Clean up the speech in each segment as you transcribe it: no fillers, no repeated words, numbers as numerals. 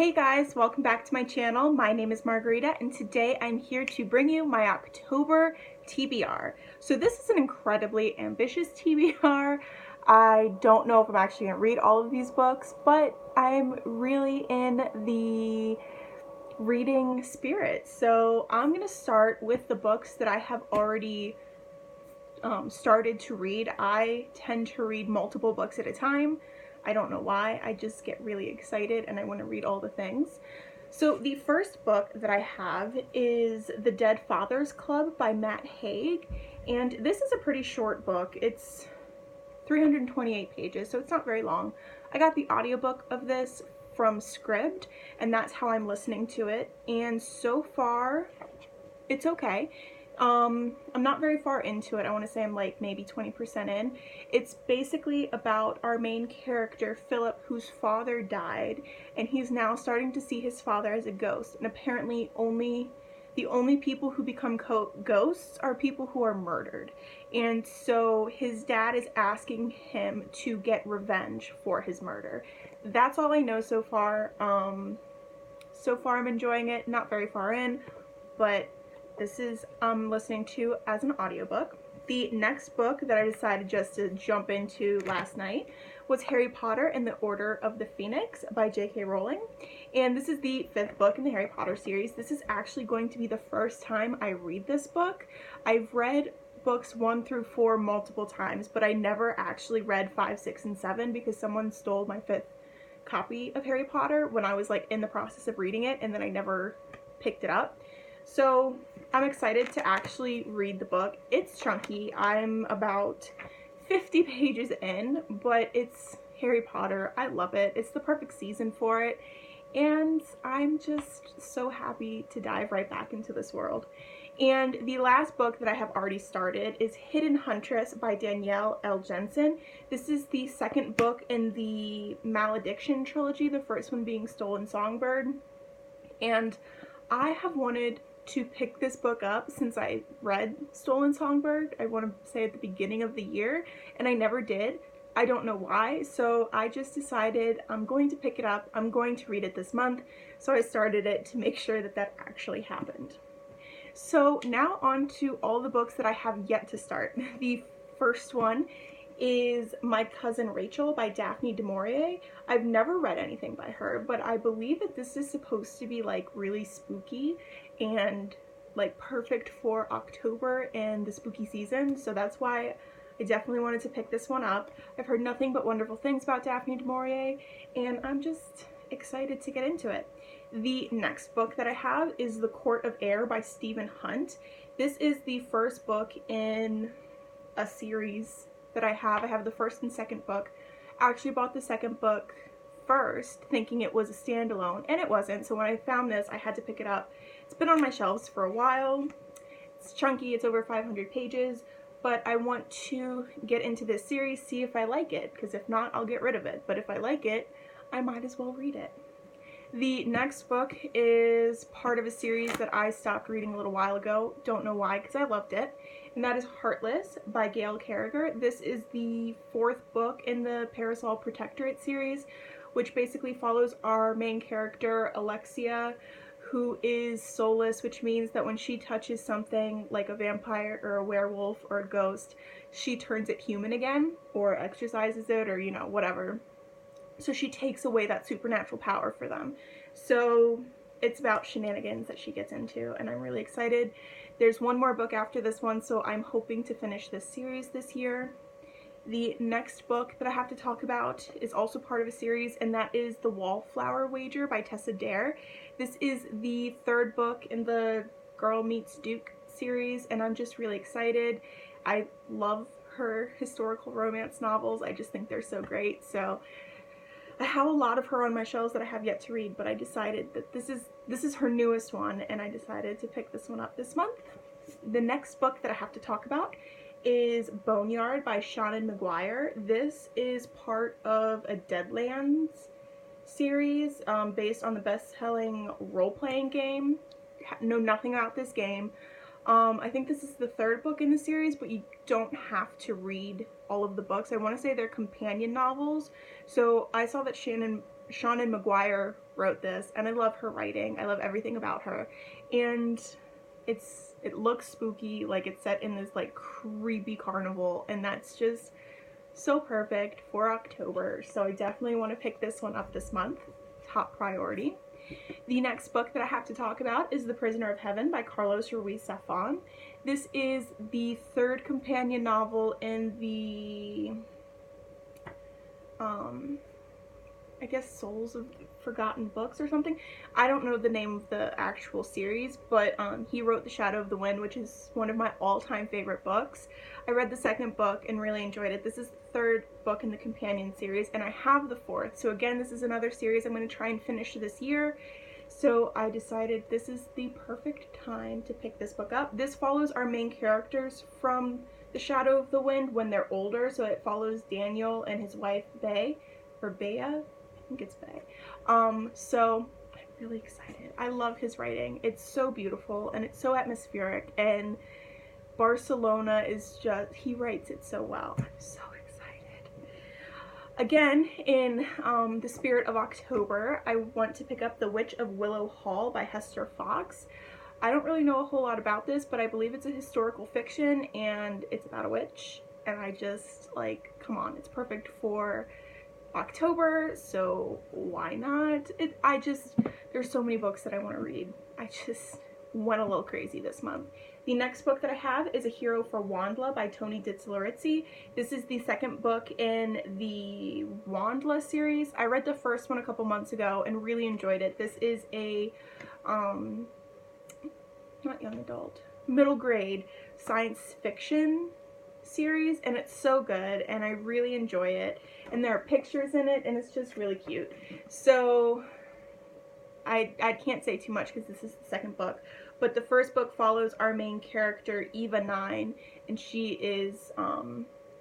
Hey guys, welcome back to my channel. My name is Margarita and today I'm here to bring you my October TBR. So this is an incredibly ambitious TBR. I don't know if I'm actually going to read all of these books, but I'm really in the reading spirit. So I'm going to start with the books that I have already started to read. I tend to read multiple books at a time. I don't know why, I just get really excited and I want to read all the things. So the first book that I have is The Dead Fathers Club by Haig, and this is a pretty short book. It's 328 pages, so it's not very long. I got the audiobook of this from Scribd, and that's how I'm listening to it, and so far it's okay. I'm not very far into it. I want to say I'm like maybe 20% in. It's basically about our main character, Philip, whose father died, and he's now starting to see his father as a ghost. And apparently the only people who become ghosts are people who are murdered. And so his dad is asking him to get revenge for his murder. That's all I know so far. So far I'm enjoying it. Not very far in, but this is listening to as an audiobook. The next book that I decided just to jump into last night was Harry Potter and the Order of the Phoenix by J.K. Rowling. And this is the 5th book in the Harry Potter series. This is actually going to be the first time I read this book. I've read books 1 through 4 multiple times, but I never actually read 5, 6, and 7 because someone stole my 5th copy of Harry Potter when I was like in the process of reading it, and then I never picked it up. So I'm excited to actually read the book. It's chunky. I'm about 50 pages in, but it's Harry Potter. I love it. It's the perfect season for it, and I'm just so happy to dive right back into this world. And the last book that I have already started is Hidden Huntress by Danielle L. Jensen. This is the 2nd book in the Malediction trilogy, the first one being Stolen Songbird. And I have wanted to pick this book up since I read Stolen Songbird. I want to say at the beginning of the year, and I never did. I don't know why, so I just decided I'm going to pick it up. I'm going to read it this month, so I started it to make sure that that actually happened. So now on to all the books that I have yet to start. The first one is My Cousin Rachel by Daphne du Maurier. I've never read anything by her, but I believe that this is supposed to be like really spooky and like perfect for October and the spooky season, so that's why I definitely wanted to pick this one up. I've heard nothing but wonderful things about Daphne du Maurier, and I'm just excited to get into it. The next book that I have is The Court of Air by Stephen Hunt. This is the first book in a series that I have. I have the 1st and 2nd book. I actually bought the 2nd book first thinking it was a standalone, and it wasn't, so when I found this I had to pick it up. It's been on my shelves for a while. It's chunky, it's over 500 pages, but I want to get into this series, see if I like it, because if not, I'll get rid of it. But if I like it, I might as well read it. The next book is part of a series that I stopped reading a little while ago. Don't know why, because I loved it. And that is Heartless by Gail Carriger. This is the 4th book in the Parasol Protectorate series, which basically follows our main character, Alexia, who is soulless, which means that when she touches something like a vampire or a werewolf or a ghost, she turns it human again, or exorcises it, or you know, whatever. So she takes away that supernatural power for them. So it's about shenanigans that she gets into, and I'm really excited. There's one more book after this one, so I'm hoping to finish this series this year. The next book that I have to talk about is also part of a series, and that is The Wallflower Wager by Adair. This is the 3rd book in the Girl Meets Duke series, and I'm just really excited. I love her historical romance novels. I just think they're so great. So I have a lot of her on my shelves that I have yet to read, but I decided that this is her newest one, and I decided to pick this one up this month. The next book that I have to talk about is Boneyard by Seanan Mcguire. This is part of a Deadlands series based on the best-selling role-playing game. Know nothing about this game. I think this is the 3rd book in the series, but you don't have to read all of the books. I want to say they're companion novels. So I saw that Seanan Mcguire wrote this, and I love her writing. I love everything about her, and it looks spooky, like it's set in this like creepy carnival, and that's just so perfect for October. So I definitely want to pick this one up this month. Top priority. The next book that I have to talk about is The Prisoner of Heaven by Carlos Ruiz Zafn. This is the third companion novel in the I guess Souls of Forgotten Books or something. I don't know the name of the actual series, but he wrote The Shadow of the Wind, which is one of my all-time favorite books. I read the second book and really enjoyed it. This is the third book in the companion series, and I have the fourth. So again, this is another series I'm going to try and finish this year. So I decided this is the perfect time to pick this book up. This follows our main characters from The Shadow of the Wind when they're older. So it follows Danielle and his wife, Bea, or Bea. I think it's Bea. So I'm really excited. I love his writing. It's so beautiful and it's so atmospheric, and Barcelona is just, he writes it so well. I'm so excited. Again, in the spirit of October, I want to pick up The Witch of Willow Hall by Hester Fox. I don't really know a whole lot about this, but I believe it's a historical fiction and it's about a witch, and I just, like, come on, it's perfect for October, so why not? There's so many books that I want to read. I just went a little crazy this month. The next book that I have is A Hero for Wanda by Toni Ditzler. This is the second book in the Wanda series. I read the first one a couple months ago and really enjoyed it. This is a not young adult, middle grade science fiction series, and it's so good and I really enjoy it, and there are pictures in it and it's just really cute. So I can't say too much because this is the second book, but the first book follows our main character Eva 9, and she is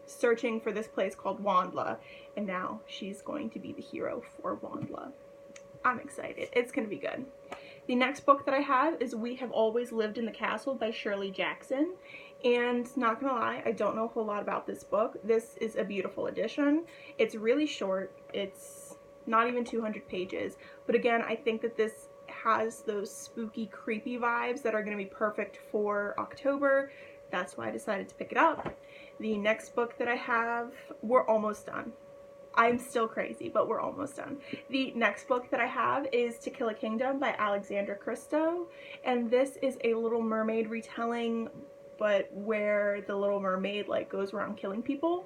searching for this place called Wanda, and now she's going to be the hero for Wanda. I'm excited. It's gonna be good. The next book that I have is We Have Always Lived in the Castle by Shirley Jackson. And not gonna lie, I don't know a whole lot about this book. This is a beautiful edition. It's really short. It's not even 200 pages. But again, I think that this has those spooky, creepy vibes that are gonna be perfect for October. That's why I decided to pick it up. The next book that I have, we're almost done. I'm still crazy, but we're almost done. The next book that I have is To Kill a Kingdom by Alexandre Cristo, and this is a Little Mermaid retelling, but where the Little Mermaid like goes around killing people.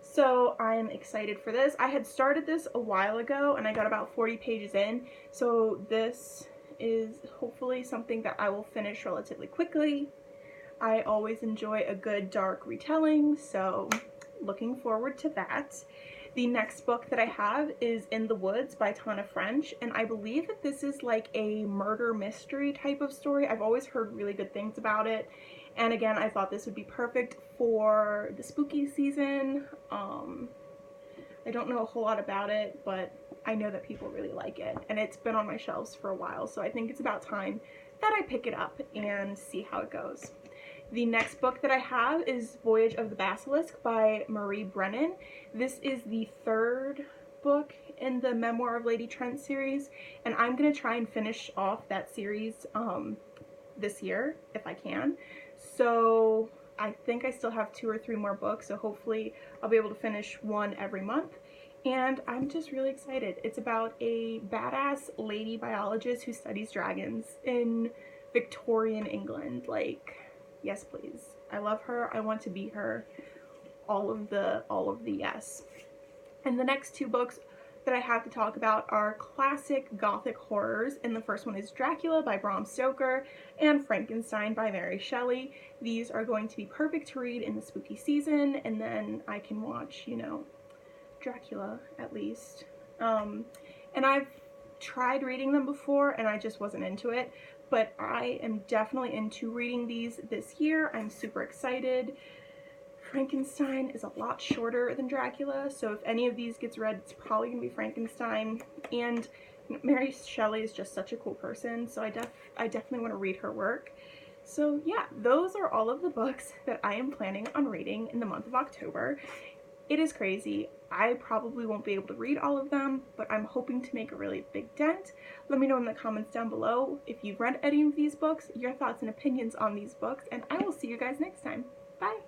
So I'm excited for this. I had started this a while ago and I got about 40 pages in, so this is hopefully something that I will finish relatively quickly. I always enjoy a good dark retelling, so looking forward to that. The next book that I have is In the Woods by Tana French, and I believe that this is like a murder mystery type of story. I've always heard really good things about it, and again, I thought this would be perfect for the spooky season. I don't know a whole lot about it, but I know that people really like it, and it's been on my shelves for a while, so I think it's about time that I pick it up and see how it goes. The next book that I have is Voyage of the Basilisk by Brennan. This is the third book in the Memoir of Lady Trent series, and I'm going to try and finish off that series this year if I can. So I think I still have 2 or 3 more books, so hopefully I'll be able to finish one every month. And I'm just really excited. It's about a badass lady biologist who studies dragons in Victorian England. Like, yes, please. I love her. I want to be her. All of the yes. And the next 2 books that I have to talk about are classic gothic horrors, and the first one is Dracula by Bram Stoker and Frankenstein by Mary Shelley. These are going to be perfect to read in the spooky season, and then I can watch, you know, Dracula at least. And I've tried reading them before and I just wasn't into it, but I am definitely into reading these this year. I'm super excited. Frankenstein is a lot shorter than Dracula, so if any of these gets read, it's probably going to be Frankenstein. And Mary Shelley is just such a cool person, so I definitely want to read her work. So yeah, those are all of the books that I am planning on reading in the month of October. It is crazy. I probably won't be able to read all of them, but I'm hoping to make a really big dent. Let me know in the comments down below if you've read any of these books, your thoughts and opinions on these books, and I will see you guys next time. Bye!